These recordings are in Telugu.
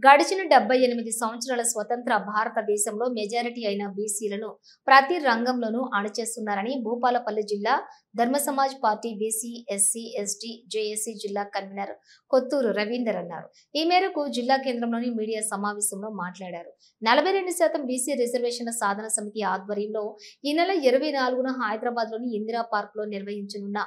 గడిచిన 78 సంవత్సరాల స్వతంత్ర భారతదేశంలో మెజారిటీ అయిన బీసీలను ప్రతి రంగంలోనూ అణచివేస్తున్నారని భూపాలపల్లి జిల్లా Dharmasamaj party BC SC ST JAC జిల్లా కన్వీనర్ కొత్తూరు రవీందర్ అన్నారు. ఈ మేరకు జిల్లా కేంద్రంలోని మీడియా సమావేశంలో మాట్లాడారు. 42% బీసీ రిజర్వేషన్ల సాధన సమితి ఆధ్వర్యంలో ఈ నెల 24న హైదరాబాద్లోని ఇందిరా పార్క్ లో నిర్వహించనున్న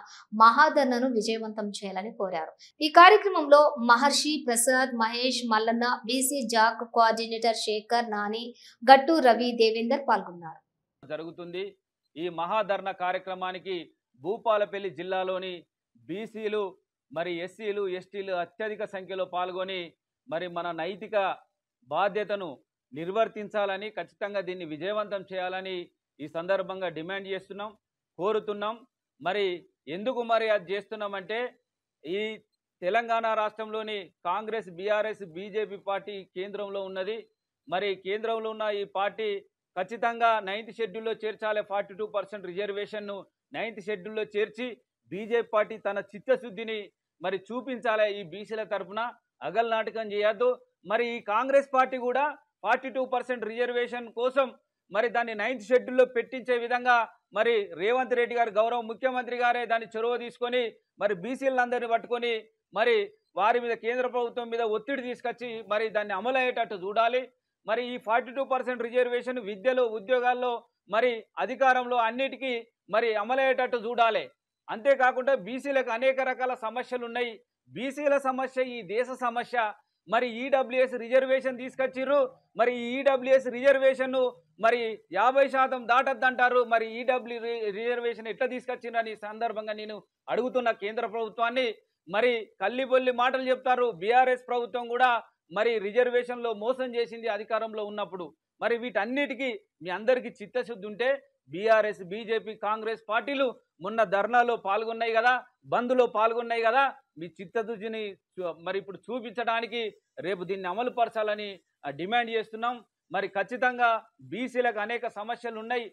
మహాధర్నాను విజయవంతం చేయాలని కోరారు. ఈ కార్యక్రమంలో Maharshi Prasad, Mahesh, Mallanna, BC JAC coordinator Shekhar, Nani, Gattu Ravi, Devender పాల్గొన్నారు. జరుగుతుంది. ఈ మహాధర్నా కార్యక్రమానికి భూపాలపల్లి జిల్లాలోని బీసీలు మరి ఎస్సీలు ఎస్టీలు అత్యధిక సంఖ్యలో పాల్గొని మరి మన నైతిక బాధ్యతను నిర్వర్తించాలని, ఖచ్చితంగా దీన్ని విజయవంతం చేయాలని ఈ సందర్భంగా డిమాండ్ చేస్తున్నాం, కోరుతున్నాం. మరి ఎందుకు మరి అది చేస్తున్నామంటే ఈ తెలంగాణ రాష్ట్రంలోని కాంగ్రెస్, బీఆర్ఎస్, బీజేపీ పార్టీ కేంద్రంలో ఉన్నది. మరి కేంద్రంలో ఉన్న ఈ పార్టీ ఖచ్చితంగా 9th షెడ్యూల్లో చేర్చాలి. 42% రిజర్వేషన్ను 9th షెడ్యూల్లో చేర్చి బీజేపీ పార్టీ తన చిత్తశుద్ధిని మరి చూపించాలి. ఈ బీసీల తరఫున అగల్ నాటకం చేయొద్దు. మరి ఈ కాంగ్రెస్ పార్టీ కూడా 42% రిజర్వేషన్ కోసం మరి దాన్ని 9th షెడ్యూల్లో పెట్టించే విధంగా మరి రేవంత్ రెడ్డి గారు గౌరవ ముఖ్యమంత్రి గారే దాన్ని చొరవ తీసుకొని మరి బీసీలందరినీ పట్టుకొని మరి వారి మీద కేంద్ర ప్రభుత్వం మీద ఒత్తిడి తీసుకొచ్చి మరి దాన్ని అమలు అయ్యేటట్టు చూడాలి. మరి ఈ 42% రిజర్వేషన్ విద్యలో, ఉద్యోగాల్లో, మరి అధికారంలో అన్నిటికీ మరి అమలయ్యేటట్టు చూడాలి. అంతేకాకుండా బీసీలకు అనేక రకాల సమస్యలు ఉన్నాయి. బీసీల సమస్య ఈ దేశ సమస్య. మరి ఈడబ్ల్యూఎస్ రిజర్వేషన్ తీసుకొచ్చిర్రు. మరి ఈ ఈడబ్ల్యూఎస్ రిజర్వేషన్ను మరి 50% దాటద్దంటారు. మరి ఈడబ్ల్యూ రిజర్వేషన్ ఎట్లా తీసుకొచ్చిండ్రని సందర్భంగా నేను అడుగుతున్న కేంద్ర ప్రభుత్వాన్ని. మరి కల్లిబొల్లి మాటలు చెప్తారు. బీఆర్ఎస్ ప్రభుత్వం కూడా మరి రిజర్వేషన్లో మోసం చేసింది అధికారంలో ఉన్నప్పుడు. మరి వీటన్నిటికీ మీ అందరికీ చిత్తశుద్ధి ఉంటే బీఆర్ఎస్, బీజేపీ, కాంగ్రెస్ పార్టీలు మొన్న ధర్నాలో పాల్గొన్నాయి కదా, బంద్లో పాల్గొన్నాయి కదా, మీ చిత్తశుద్ధిని మరి ఇప్పుడు చూపించడానికి రేపు దీన్ని అమలు పరచాలని డిమాండ్ చేస్తున్నాం. మరి ఖచ్చితంగా బీసీలకు అనేక సమస్యలు ఉన్నాయి.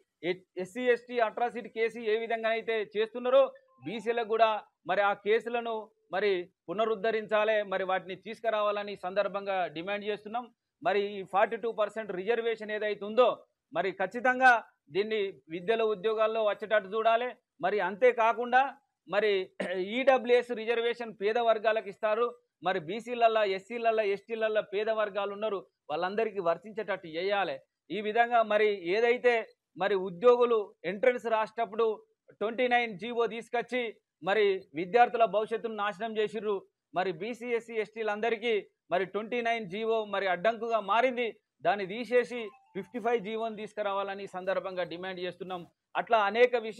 ఎస్సీ ఎస్టీ అట్రాసిటీ కేసు ఏ విధంగా అయితే చేస్తున్నారో బీసీలకు కూడా మరి ఆ కేసులను మరి పునరుద్ధరించాలి, మరి వాటిని తీసుకురావాలని సందర్భంగా డిమాండ్ చేస్తున్నాం. మరి ఈ 42% రిజర్వేషన్ ఏదైతే ఉందో మరి ఖచ్చితంగా దీన్ని విద్యలో, ఉద్యోగాల్లో వచ్చేటట్టు చూడాలి. మరి అంతేకాకుండా మరి ఈడబ్ల్యూఎస్ రిజర్వేషన్ పేద వర్గాలకు ఇస్తారు. మరి బీసీలల్లో, ఎస్సీలల్లో, ఎస్టీలల్లో పేద వర్గాలు ఉన్నారు, వాళ్ళందరికీ వర్తించేటట్టు చేయాలి. ఈ విధంగా మరి ఏదైతే మరి ఉద్యోగులు ఎంట్రన్స్ రాసేటప్పుడు 29 జీవో తీసుకొచ్చి మరి విద్యార్థుల భవిష్యత్తును నాశనం చేసిర్రు. మరి బీసీ, ఎస్సీ, ఎస్టీలందరికీ మరి 29 జీవో మరి అడ్డంకుగా మారింది. దాన్ని తీసేసి 55 జీవోని తీసుకురావాలని సందర్భంగా డిమాండ్ చేస్తున్నాం. అట్లా అనేక విషయాలు